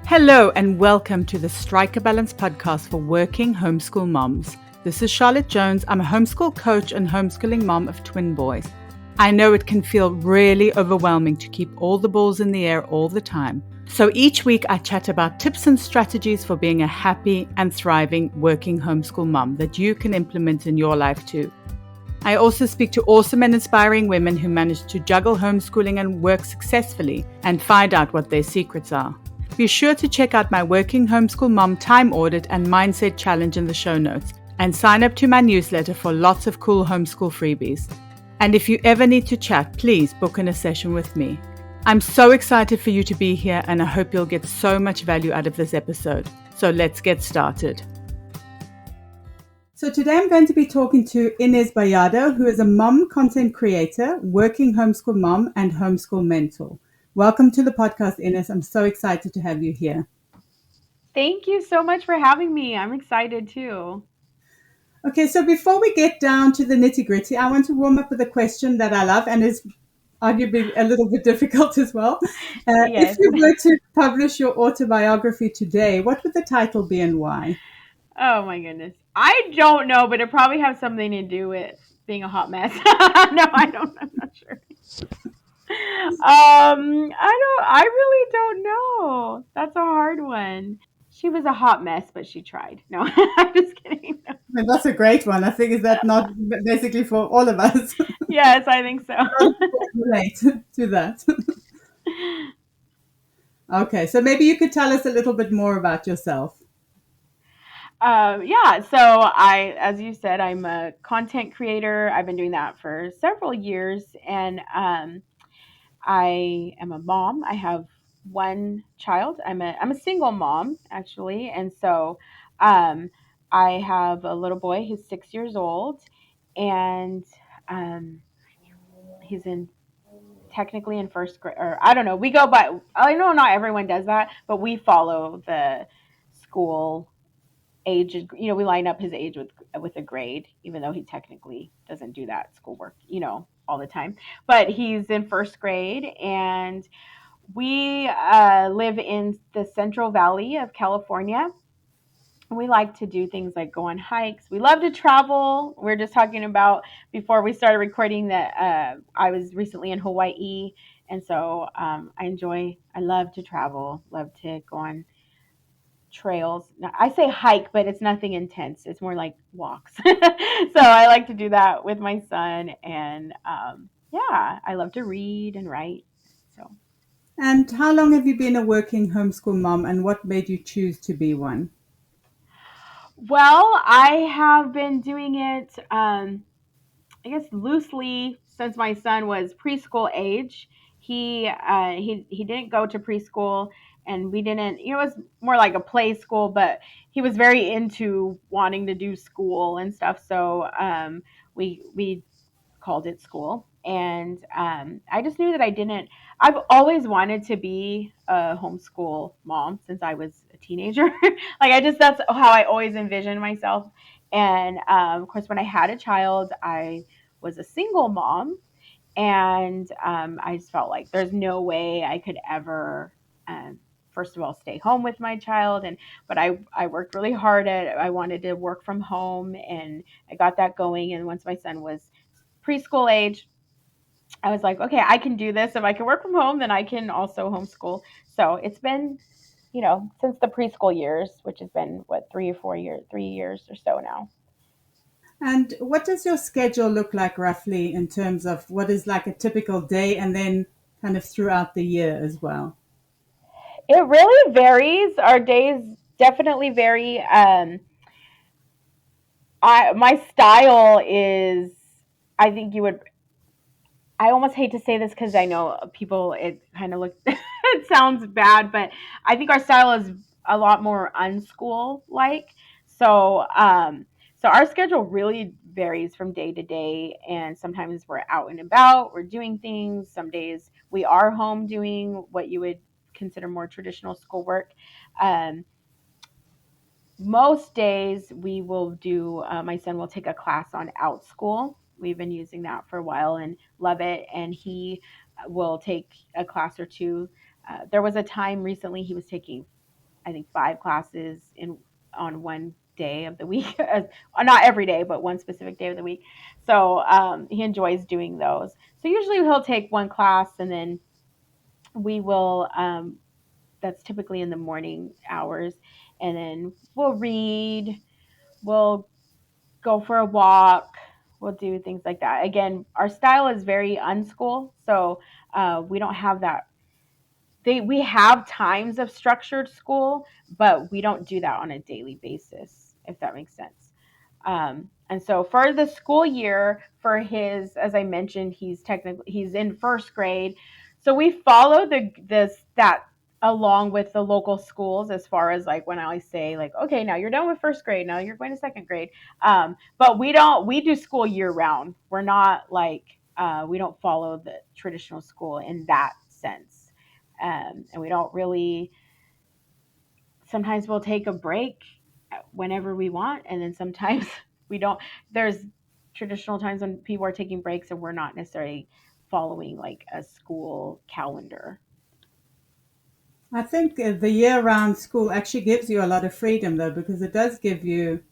Hello and welcome to the Strike a Balance podcast for working homeschool moms. This is Charlotte Jones. I'm a homeschool coach and homeschooling mom of twin boys. I know it can feel really overwhelming to keep all the balls in the air all the time. So each week I chat about tips and strategies for being a happy and thriving working homeschool mom that you can implement in your life too. I also speak to awesome and inspiring women who manage to juggle homeschooling and work successfully and find out what their secrets are. Be sure to check out my Working Homeschool Mom Time Audit and Mindset Challenge in the show notes and sign up to my newsletter for lots of cool homeschool freebies. And if you ever need to chat, please book in a session with me. I'm so excited for you to be here and I hope you'll get so much value out of this episode. So let's get started. So today I'm going to be talking to Inez Bayardo, who is a mom content creator, working homeschool mom, and homeschool mentor. Welcome to the podcast, Inez. I'm so excited to have you here. Thank you so much for having me. I'm excited too. Okay, so before we get down to the nitty-gritty, I want to warm up with a question that I love and is arguably a little bit difficult as well. If Yes. you were to publish your autobiography today, what would the title be and why? Oh my goodness. I don't know, but it probably has something to do with being a hot mess. No, I don't. I'm not sure. I really don't know. That's a hard one. She was a hot mess, but she tried. No, I'm just kidding. No. I mean, that's a great one. I think is that not basically for all of us? Yes, I think so. A lot of people relate to that. Okay, so maybe you could tell us a little bit more about yourself. Yeah, so as you said, I'm a content creator. I've been doing that for several years, and I am a mom. I have one child. I'm a single mom actually, and so um, I have a little boy who's 6 years old, and um, he's in technically in first grade, or I don't know. We go by. I know not everyone does that, but we follow the school age. We line up his age with a grade, even though he technically doesn't do that schoolwork, all the time. But he's in first grade, and we live in the Central Valley of California. We like to do things like go on hikes. We love to travel. We're just talking about before we started recording that I was recently in Hawaii. And so I love to travel, love to go on trails. Now, I say hike, but it's nothing intense. It's more like walks. So I like to do that with my son. And yeah, I love to read and write. So. And how long have you been a working homeschool mom and what made you choose to be one? Well, I have been doing it, I guess, loosely since my son was preschool age. He didn't go to preschool, and we didn't. It was more like a play school, but he was very into wanting to do school and stuff. So we called it school. And I just knew that I've always wanted to be a homeschool mom since I was a teenager. That's how I always envisioned myself. And of course, when I had a child, I was a single mom. And I just felt like there's no way I could ever, first of all, stay home with my child. But I worked really hard I wanted to work from home, and I got that going. And once my son was preschool age, I was like, okay, I can do this. If I can work from home, then I can also homeschool. So it's been, since the preschool years, which has been what, 3 years or so now. And what does your schedule look like roughly in terms of what is like a typical day and then kind of throughout the year as well? It really varies. Our days definitely vary. My style is, I think you would, I almost hate to say this because I know people, it kind of looks, it sounds bad, but I think our style is a lot more unschool like. So our schedule really varies from day to day, and sometimes we're out and about, we're doing things. Some days we are home doing what you would consider more traditional schoolwork. Um, Most days we will do, my son will take a class on OutSchool. We've been using that for a while and love it. And he will take a class or two. There was a time recently he was taking I think 5 classes in on one day of the week. Not every day, but one specific day of the week. So he enjoys doing those. So usually he'll take one class, and then we will. That's typically in the morning hours, and then we'll read. We'll go for a walk. We'll do things like that. Again, our style is very unschool, so we don't have that. We have times of structured school, but we don't do that on a daily basis, if that makes sense. And so for the school year, for his, as I mentioned, he's in first grade, so we follow the this that along with the local schools, as far as like when I say like, okay, now you're done with first grade, now you're going to second grade. But we do school year round. We're not like we don't follow the traditional school in that sense, and we don't really. Sometimes we'll take a break whenever we want, and then sometimes we don't. There's traditional times when people are taking breaks and we're not necessarily following like a school calendar. I think the year-round school actually gives you a lot of freedom, though, because it does give you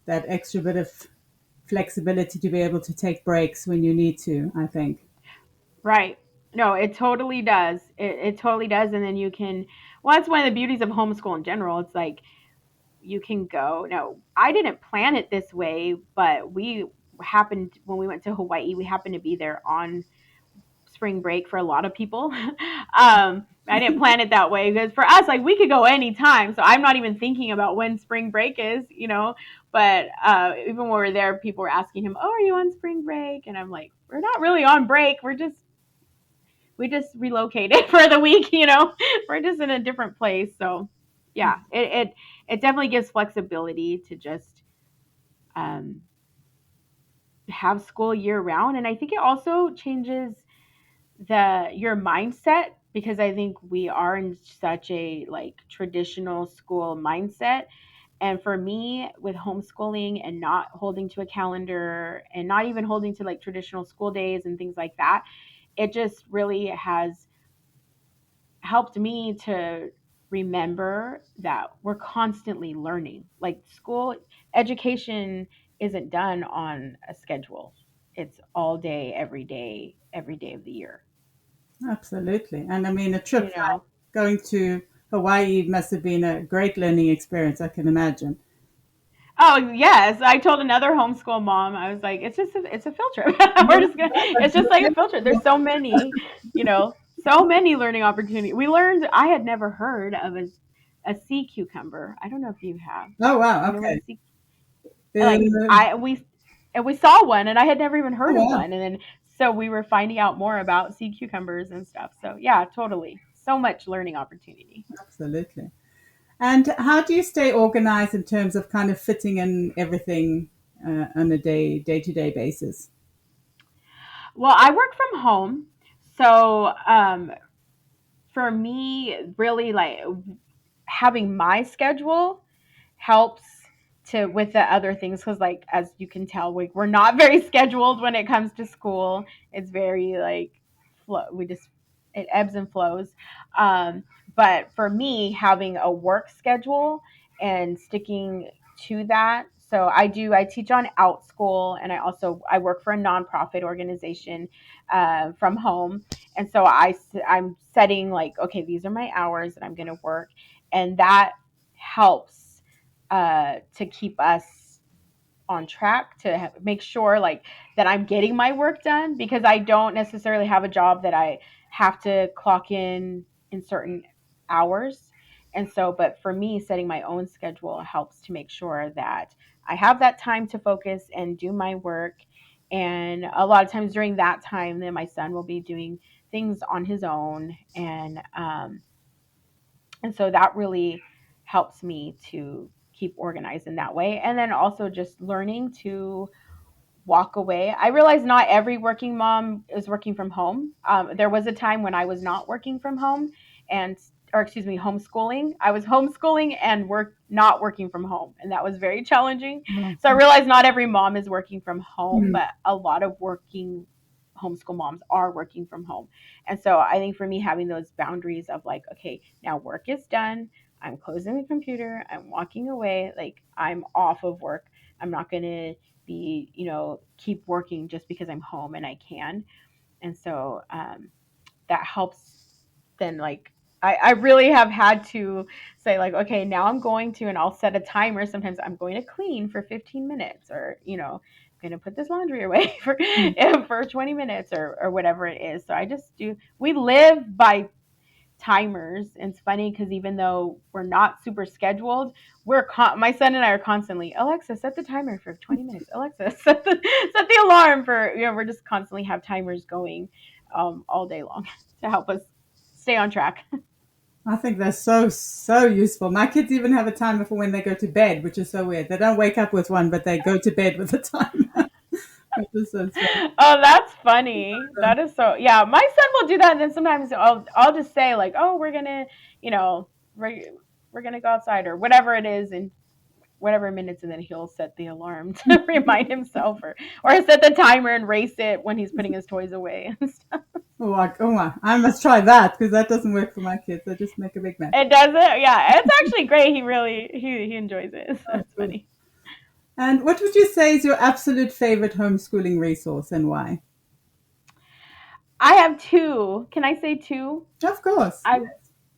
that extra bit of flexibility to be able to take breaks when you need to, I think. Right. No, it totally does. It totally does. And then you can, well, that's one of the beauties of homeschool in general. It's like you can go. No, I didn't plan it this way, but we happened when we went to Hawaii, we happened to be there on spring break for a lot of people. I didn't plan it that way because for us, like we could go anytime. So I'm not even thinking about when spring break is. But even when we were there, people were asking him, "Oh, are you on spring break?" And I'm like, "We're not really on break. We just relocated for the week. We're just in a different place." So yeah, it definitely gives flexibility to just um, have school year round, and I think it also changes the your mindset, because I think we are in such a like traditional school mindset. And for me, with homeschooling and not holding to a calendar and not even holding to like traditional school days and things like that, it just really has helped me to remember that we're constantly learning. Like school education isn't done on a schedule. It's all day, every day of the year. Absolutely. And I mean, a trip You like know, going to Hawaii must have been a great learning experience, I can imagine. oh yes, I told another homeschool mom. I was like, it's a field trip. Yeah, We're just gonna. It's just like a field trip. There's so many learning opportunities. We learned. I had never heard of a sea cucumber. I don't know if you have. oh, Do wow. you know what a Okay. sea? Like Uh, I we and we saw one, and I had never even oh, heard of wow. one. And then so we were finding out more about sea cucumbers and stuff. So yeah, totally. So much learning opportunity. Absolutely. And how do you stay organized in terms of kind of fitting in everything on a day-to-day basis? Well, I work from home, so for me, really like having my schedule helps to with the other things, because like as you can tell, we're not very scheduled when it comes to school. It's very like flow. It ebbs and flows. um, but for me, having a work schedule and sticking to that, so I teach on Outschool, and I work for a nonprofit organization from home. And so I'm setting like, okay, these are my hours that I'm going to work, and that helps to keep us on track, to make sure like that I'm getting my work done, because I don't necessarily have a job that I have to clock in certain hours. And so, but for me, setting my own schedule helps to make sure that I have that time to focus and do my work. And a lot of times during that time, then my son will be doing things on his own, and so that really helps me to keep organized in that way. And then also just learning to walk away. I realize not every working mom is working from home. There was a time when I was not working from home, and or excuse me, homeschooling. I was homeschooling and not working from home, and that was very challenging. Oh, So I realize not every mom is working from home, mm, but a lot of working homeschool moms are working from home. And so I think for me, having those boundaries of like, okay, now work is done. I'm closing the computer, I'm walking away, like I'm off of work. I'm not going to be, keep working just because I'm home and I can. And so that helps. Then like I really have had to say like, okay, now I'm going to, and I'll set a timer. Sometimes I'm going to clean for 15 minutes, or I'm going to put this laundry away for Mm. for 20 minutes, or whatever it is. So I just do. We live by timers. And it's funny because even though we're not super scheduled, my son and I are constantly, Alexa, set the timer for 20 minutes. Alexa, set the alarm for, we're just constantly have timers going all day long to help us stay on track. I think that's so useful. My kids even have a timer for when they go to bed, which is so weird. They don't wake up with one, but they go to bed with a timer, which is so strange. Oh, that's funny. That is so, yeah, my son will do that. And then sometimes I'll just say like, oh, we're gonna, you know, we're gonna go outside or whatever it is, and whatever minutes, and then he'll set the alarm to remind himself, or set the timer and race it when he's putting his toys away and stuff. I must try that because that doesn't work for my kids. They just make a big mess. It does it, yeah. It's actually great. He really he enjoys it. So Oh, that's cool. funny. And what would you say is your absolute favorite homeschooling resource and why? I have two. Can I say two? Of course. I've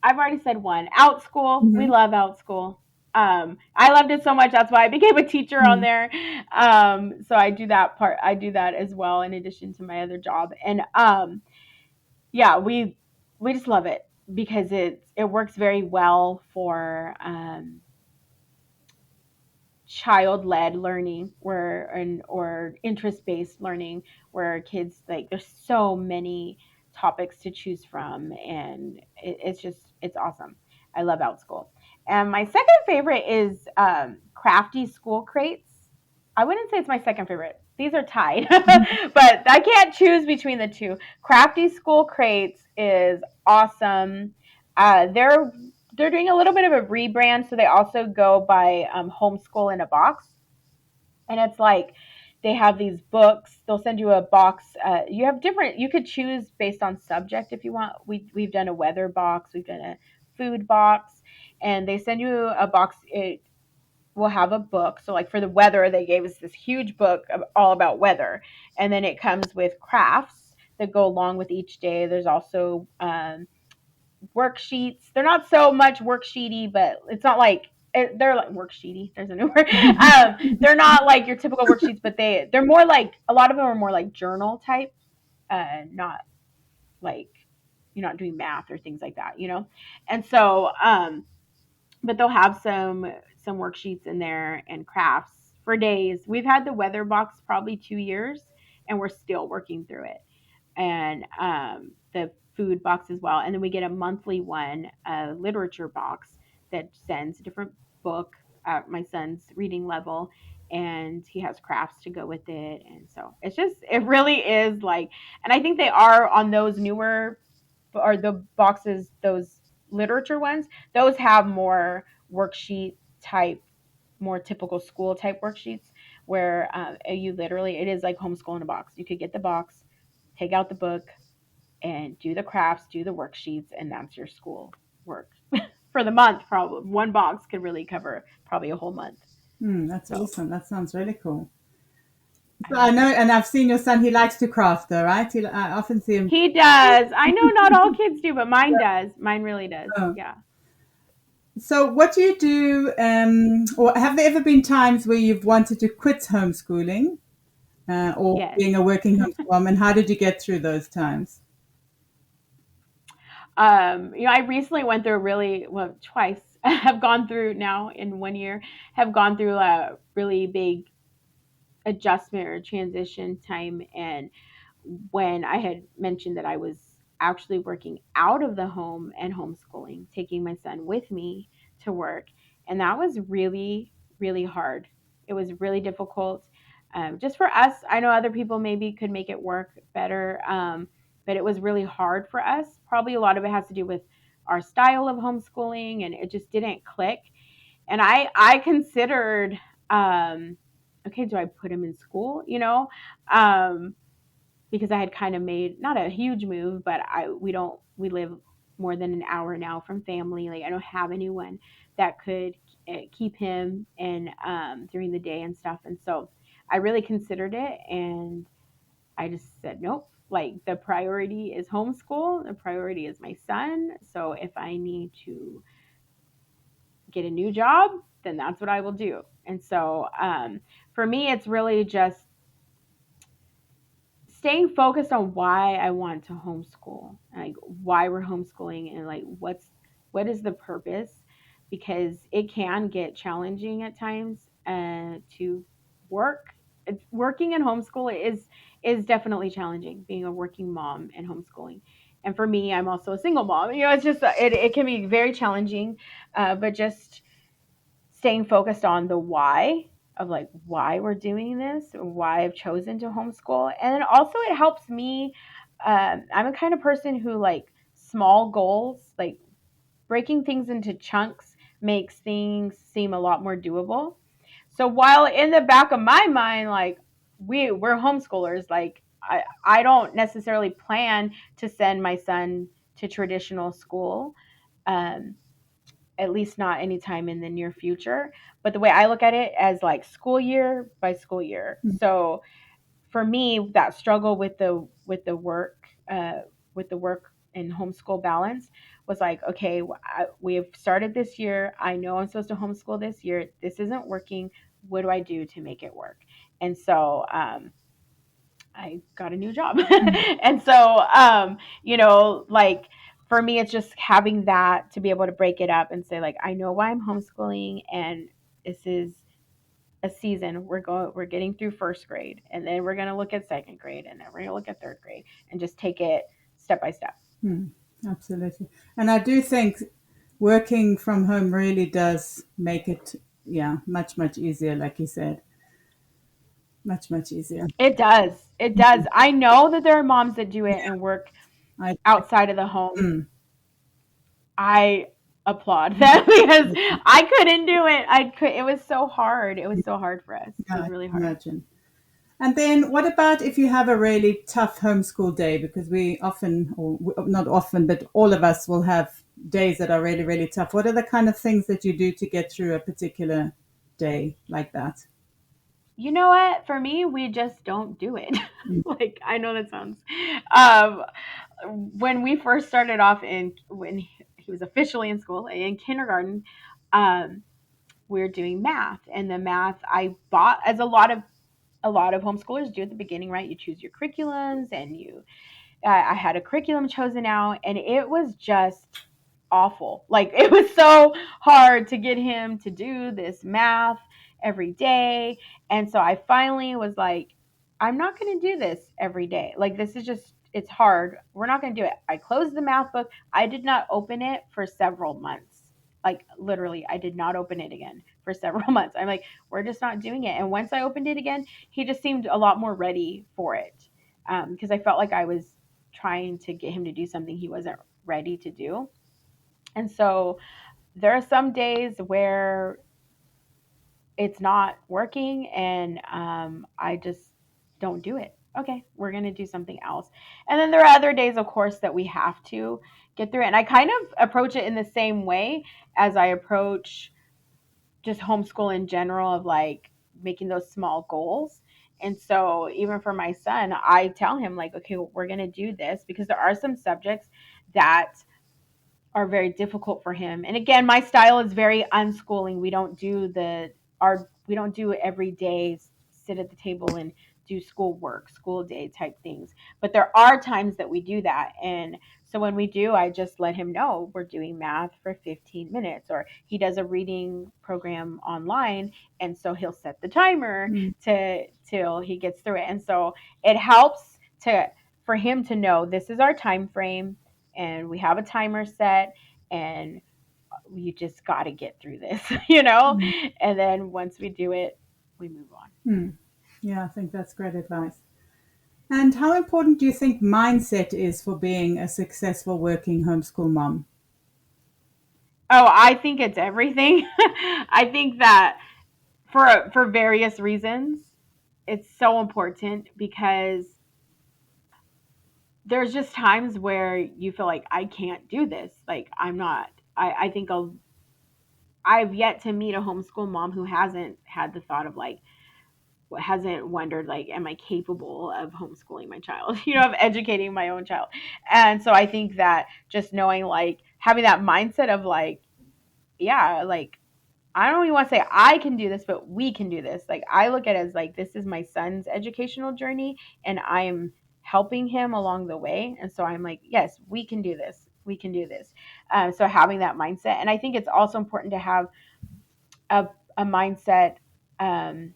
I've already said one. Outschool. We Mm-hmm. love Outschool. I loved it so much. That's why I became a teacher on there. So I do that part. I do that as well in addition to my other job. And yeah, we just love it because it works very well for child-led learning, or interest-based learning, where kids, like, there's so many topics to choose from, and it's awesome. I love Outschool. And my second favorite is Crafty School Crates. I wouldn't say it's my second favorite. These are tied, but I can't choose between the two. Crafty School Crates is awesome. They're doing a little bit of a rebrand, so they also go by Homeschool in a Box, and it's like they have these books. They'll send you a box. You have different. You could choose based on subject if you want. We've done a weather box. We've done a food box, and they send you a box. It will have a book. So like for the weather, they gave us this huge book all about weather, and then it comes with crafts that go along with each day. There's also worksheets. They're not so much worksheety, but it's not like they're like worksheety. There's a new word. They're not like your typical worksheets, but they're more like, a lot of them are more like journal type, not like you're not doing math or things like that. And so, but they'll have some worksheets in there and crafts for days. We've had the weather box probably 2 years, and we're still working through it. And the food box as well. And then we get a monthly one, a literature box that sends a different book at my son's reading level, and he has crafts to go with it. And so it really is like, and I think they are on those newer, or the boxes, those literature ones, those have more worksheet type, more typical school type worksheets, where you literally, it is like homeschool in a box. You could get the box, take out the book, and do the crafts, do the worksheets, and that's your school work for the month. Probably one box could really cover probably a whole month. That's So awesome. That sounds really cool. I So I love know, it. and I've seen your son. He likes to craft, though, right? I often see him. He does. I know not all kids do, but mine does. Mine really does. Oh. Yeah. So, what do you do? Or have there ever been times where you've wanted to quit homeschooling, or Yes. being a working homeschool mom? And how did you get through those times? I recently went through twice. Have gone through now in 1 year. Have gone through a really big adjustment or transition time, and when I had mentioned that I was actually working out of the home and homeschooling, taking my son with me to work. And that was really, really hard. It was really difficult. Just for us, I know other people maybe could make it work better, but it was really hard for us. Probably a lot of it has to do with our style of homeschooling, and it just didn't click. And I considered, okay, do I put him in school? Um, because I had kind of made not a huge move, but we live more than an hour now from family. Like I don't have anyone that could keep him and during the day and stuff. And so I really considered it, and I just said nope. Like the priority is homeschool. The priority is my son. So if I need to get a new job, then that's what I will do. And so for me, it's really just staying focused on why I want to homeschool, like why we're homeschooling, and like what is the purpose, because it can get challenging at times to work. Working and homeschool is definitely challenging. Being a working mom and homeschooling, and for me, I'm also a single mom. It's just it can be very challenging, but just staying focused on the why of like why we're doing this, why I've chosen to homeschool. And then also it helps me. I'm a kind of person who like small goals, like breaking things into chunks makes things seem a lot more doable. So while in the back of my mind, like we're homeschoolers, like I don't necessarily plan to send my son to traditional school. Um, at least not anytime in the near future. But the way I look at it as like school year by school year. So for me, that struggle with the work and homeschool balance was like, okay, we've started this year. I know I'm supposed to homeschool this year. This isn't working. What do I do to make it work? And so I got a new job. And so, like for me, it's just having that to be able to break it up and say, like, I know why I'm homeschooling, and this is a season. We're getting through first grade, and then we're going to look at second grade, and then we're going to look at third grade, and just take it step by step. Absolutely. And I do think working from home really does make it, much, much easier, like you said. Much, much easier. It does. It does. I know that there are moms that do it and work I, outside of the home. mm, I applaud that because I couldn't do it. It was so hard. It was so hard for us. It yeah, was I really can hard. imagine. And then what about if you have a really tough homeschool day? Because we often, or not often, but all of us will have days that are really, really tough. What are the kind of things that you do to get through a particular day like that? You know what? For me, we just don't do it. Mm. Like I know that sounds. Um, when we first started off when he was officially in school in kindergarten, um, we were doing math, and the math I bought as a lot of homeschoolers do at the beginning, right? You choose your curriculums, and I had a curriculum chosen out, and it was just awful. Like it was so hard to get him to do this math every day. And so I finally was like, I'm not going to do this every day. Like this is just it's hard. We're not going to do it. I closed the math book. I did not open it for several months. Like literally, I did not open it again for several months. I'm like, we're just not doing it. And once I opened it again, he just seemed a lot more ready for it, because I felt like I was trying to get him to do something he wasn't ready to do. And so there are some days where it's not working, and I just don't do it. Okay, we're going to do something else. And then there are other days, of course, that we have to get through it. And I kind of approach it in the same way as I approach just homeschool in general, of like making those small goals. And so even for my son, I tell him like, okay, well, we're going to do this because there are some subjects that are very difficult for him. And again, my style is very unschooling. We don't do every day sit at the table and do schoolwork, school day type things. But there are times that we do that. And so when we do, I just let him know we're doing math for 15 minutes, or he does a reading program online, and so he'll set the timer Mm. to till he gets through it. And so it helps to for him to know this is our time frame, and we have a timer set, and you just got to get through this, you know? Mm. And then once we do it, we move on. Mm. Yeah, I think that's great advice. And how important do you think mindset is for being a successful working homeschool mom? Oh, I think it's everything. I think that for various reasons, it's so important because there's just times where you feel like I can't do this. Like I'm not. I think I've yet to meet a homeschool mom who hasn't had the thought of like hasn't wondered like am I capable of homeschooling my child, of educating my own child. And so I think that just knowing like having that mindset of like yeah, like I don't even want to say I can do this, but we can do this. Like I look at it as like this is my son's educational journey and I'm helping him along the way. And so I'm like, yes, we can do this. We can do this. So having that mindset. And I think it's also important to have a, a mindset, um,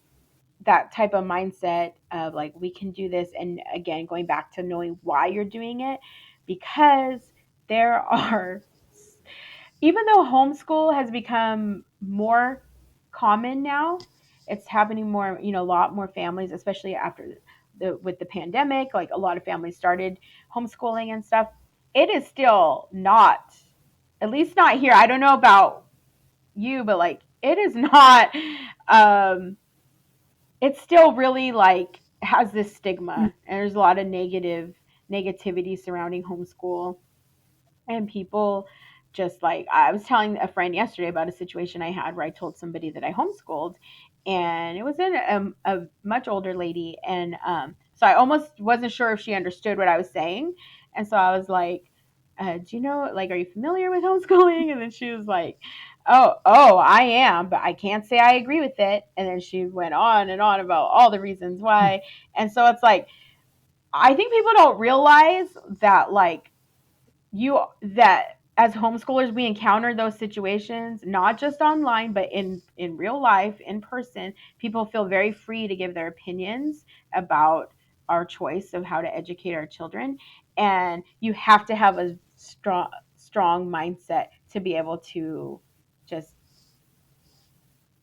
that type of mindset of like, we can do this. And again, going back to knowing why you're doing it, because there are even though homeschool has become more common now, it's happening more, a lot more families, especially after the with the pandemic, like a lot of families started homeschooling and stuff. It is still not, at least not here. I don't know about you, but like it is not it's still really like has this stigma and there's a lot of negativity surrounding homeschool and people just like I was telling a friend yesterday about a situation I had where I told somebody that I homeschooled and it was in a much older lady and so I almost wasn't sure if she understood what I was saying and so I was like do you know like are you familiar with homeschooling and then she was like oh I am but I can't say I agree with it and then she went on and on about all the reasons why and so it's like I think people don't realize that like you that as homeschoolers we encounter those situations not just online but in real life in person. People feel very free to give their opinions about our choice of how to educate our children and you have to have a strong mindset to be able to just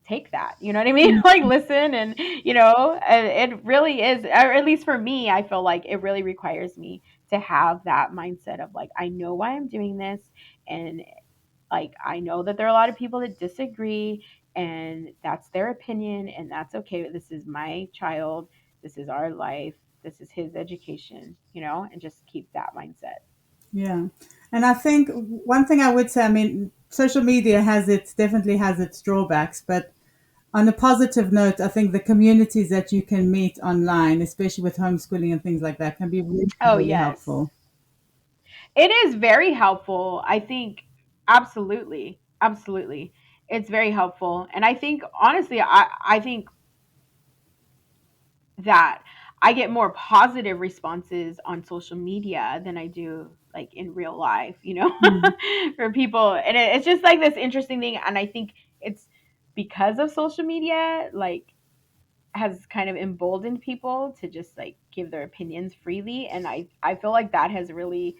take that, you know what I mean? Like listen and and it really is, or at least for me I feel like it really requires me to have that mindset of like I know why I'm doing this and like I know that there are a lot of people that disagree and that's their opinion and that's okay. This is my child, this is our life, this is his education, and just keep that mindset. Yeah. And I think one thing I would say, I mean, social media definitely has its drawbacks, but on a positive note, I think the communities that you can meet online, especially with homeschooling and things like that, can be really, Oh really yes, helpful. it is very helpful. I think absolutely, absolutely, it's very helpful. And I think honestly, I think that I get more positive responses on social media than I do like in real life, Mm. for people. And it's just like this interesting thing. And I think it's because of social media, like has kind of emboldened people to just like give their opinions freely. And I feel like that has really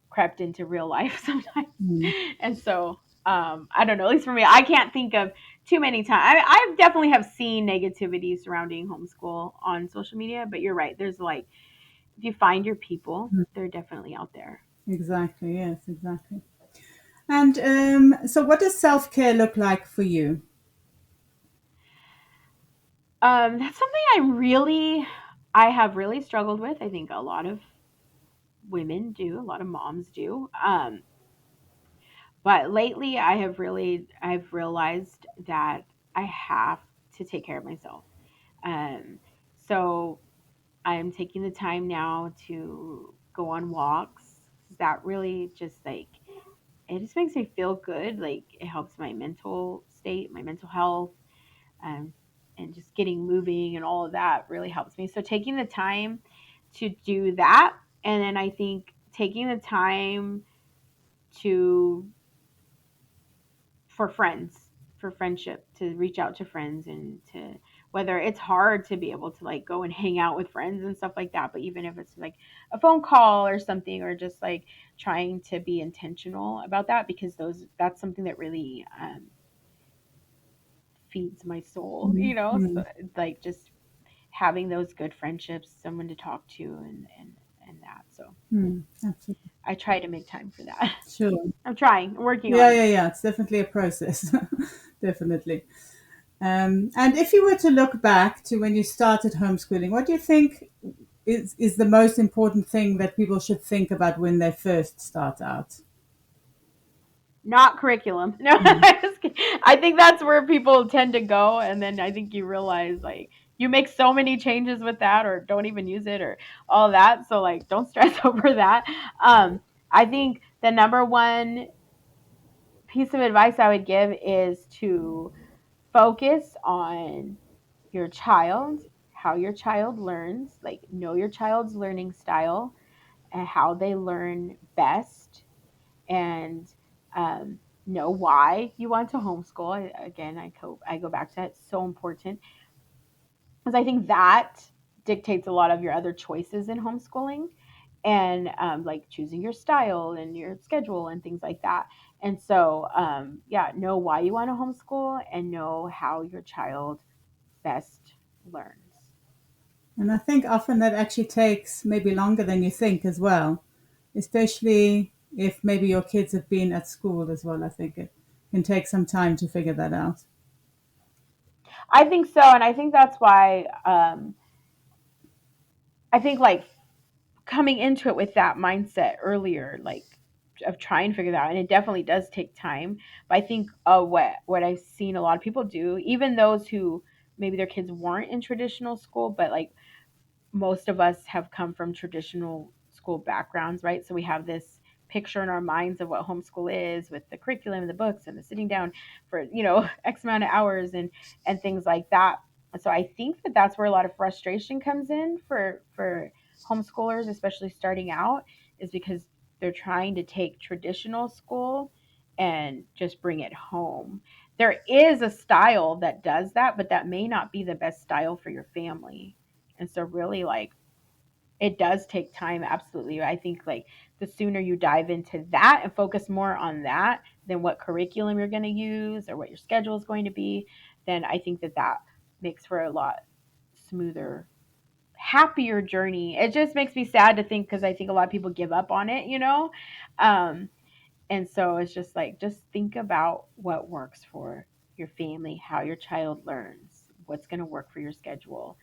crept into real life sometimes. Mm. And so I don't know, at least for me, I can't think of too many times. I definitely have seen negativity surrounding homeschool on social media, but you're right. There's like, if you find your people, they're definitely out there. Exactly. Yes, exactly. And so what does self-care look like for you? That's something I have really struggled with. I think a lot of women do, a lot of moms do. But lately I've realized that I have to take care of myself. Um, so I'm taking the time now to go on walks. That really just like it just makes me feel good. Like it helps my mental state, my mental health, um, and just getting moving and all of that really helps me. So taking the time to do that, and then I think taking the time to for friends, for friendship, to reach out to friends and to whether it's hard to be able to like go and hang out with friends and stuff like that, but even if it's like a phone call or something or just like trying to be intentional about that because that's something that really feeds my soul, Mm. so Mm. like just having those good friendships, someone to talk to and that. So Mm. Absolutely. I try to make time for that. Sure. I'm working Yeah, on yeah, it. yeah. It's definitely a process. Definitely. And if you were to look back to when you started homeschooling, what do you think? is the most important thing that people should think about when they first start out? Not curriculum. No, Mm. I think that's where people tend to go, and then I think you realize like you make so many changes with that, or don't even use it, or all that. So like, don't stress over that. I think the number one piece of advice I would give is to focus on your child, how your child learns, like know your child's learning style and how they learn best, and know why you want to homeschool. Again, I go back to that. It's so important because I think that dictates a lot of your other choices in homeschooling, and like choosing your style and your schedule and things like that. And so, yeah, know why you want to homeschool and know how your child best learns. And I think often that actually takes maybe longer than you think as well, especially if maybe your kids have been at school as well. I think it can take some time to figure that out. I think so, and I think that's why I think like coming into it with that mindset earlier, like of trying to figure that out, and it definitely does take time. But I think what I've seen a lot of people do, even those who maybe their kids weren't in traditional school, but like most of us have come from traditional school backgrounds, right? So we have this picture in our minds of what homeschool is with the curriculum and the books and the sitting down for, X amount of hours and things like that. So I think that that's where a lot of frustration comes in for homeschoolers, especially starting out, is because they're trying to take traditional school and just bring it home. There is a style that does that, but that may not be the best style for your family. And so really like it does take time, absolutely. I think like the sooner you dive into that and focus more on that than what curriculum you're going to use or what your schedule is going to be, then I think that that makes for a lot smoother, happier journey. It just makes me sad to think because I think a lot of people give up on it. Um, and so it's just like, just think about what works for your family, how your child learns, what's going to work for your schedule,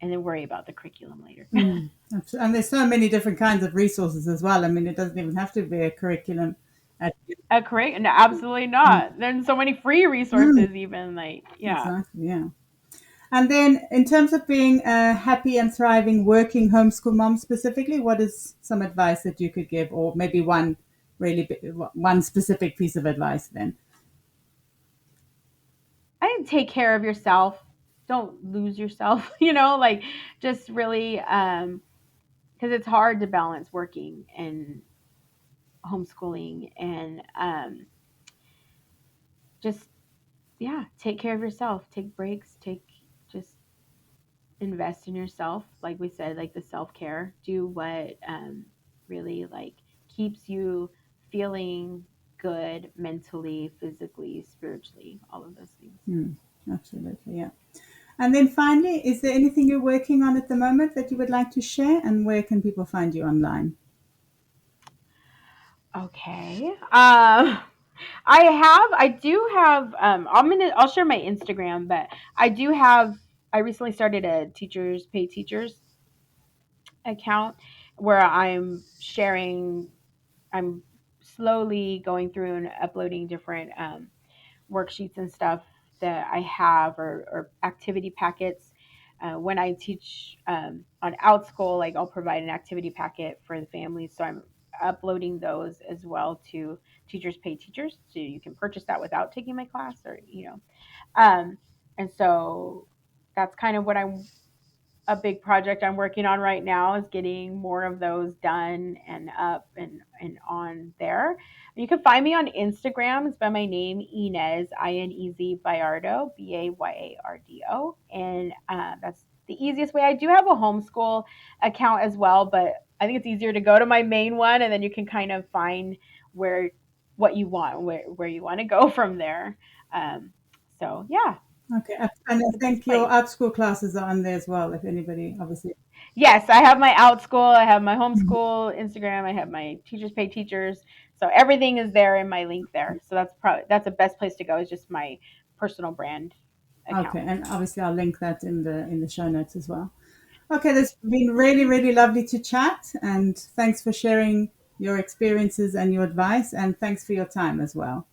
and then worry about the curriculum later. Mm. And there's so many different kinds of resources as well. I mean, it doesn't even have to be a curriculum. At, Correct? No, absolutely mm. not. There's so many free Mm. resources, even like, yeah. Exactly, yeah. And then, in terms of being a happy and thriving working homeschool mom specifically, what is some advice that you could give, or maybe one specific piece of advice then? I think take care of yourself. Don't lose yourself, like just really, because it's hard to balance working and homeschooling and just, yeah, take care of yourself. Take breaks, just invest in yourself, like we said, like the self-care. Do what really like keeps you feeling good mentally, physically, spiritually, all of those things. Mm. Absolutely, yeah. And then finally, is there anything you're working on at the moment that you would like to share, and where can people find you online? Okay. I do have I'll share my Instagram, but I recently started a teachers pay teachers account where I'm slowly going through and uploading different worksheets and stuff that I have, or activity packets. When I teach on OutSchool, like I'll provide an activity packet for the families. So I'm uploading those as well to Teachers Pay Teachers. So you can purchase that without taking my class, or. Um, and so that's kind of what I'm a big project I'm working on right now, is getting more of those done and up and on there. You can find me on Instagram. It's by my name, Inez, Inez Bayardo, Bayardo. And that's the easiest way. I do have a homeschool account as well, but I think it's easier to go to my main one, and then you can kind of find where what you want, where you want to go from there. Um, so yeah, Okay, and I the best think your place. art school classes are on there as well, if anybody, obviously. Yes, I have my OutSchool, I have my Mhm. homeschool Instagram, I have my Teachers Pay Teachers. So everything is there in my link there. So that's the best place to go, is just my personal brand Okay, account. and obviously I'll link that in the show notes as well. Okay, that's been really, really lovely to chat. And thanks for sharing your experiences and your advice. And thanks for your time as well.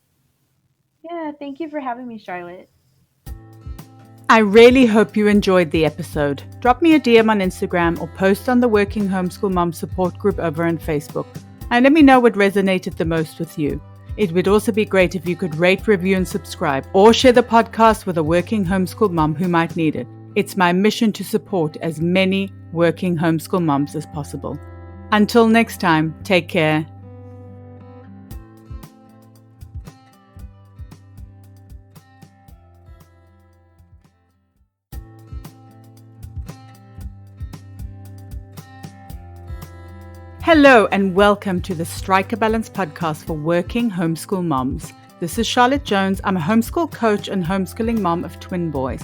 Yeah, thank you for having me, Charlotte. I really hope you enjoyed the episode. Drop me a DM on Instagram or post on the Working Homeschool Moms support group over on Facebook. And let me know what resonated the most with you. It would also be great if you could rate, review, and subscribe, or share the podcast with a working homeschool mom who might need it. It's my mission to support as many working homeschool moms as possible. Until next time, take care. Hello and welcome to the Strike a Balance podcast for working homeschool moms. This is Charlotte Jones. I'm a homeschool coach and homeschooling mom of twin boys.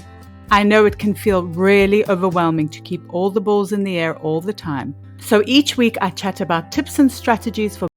I know it can feel really overwhelming to keep all the balls in the air all the time. So each week I chat about tips and strategies for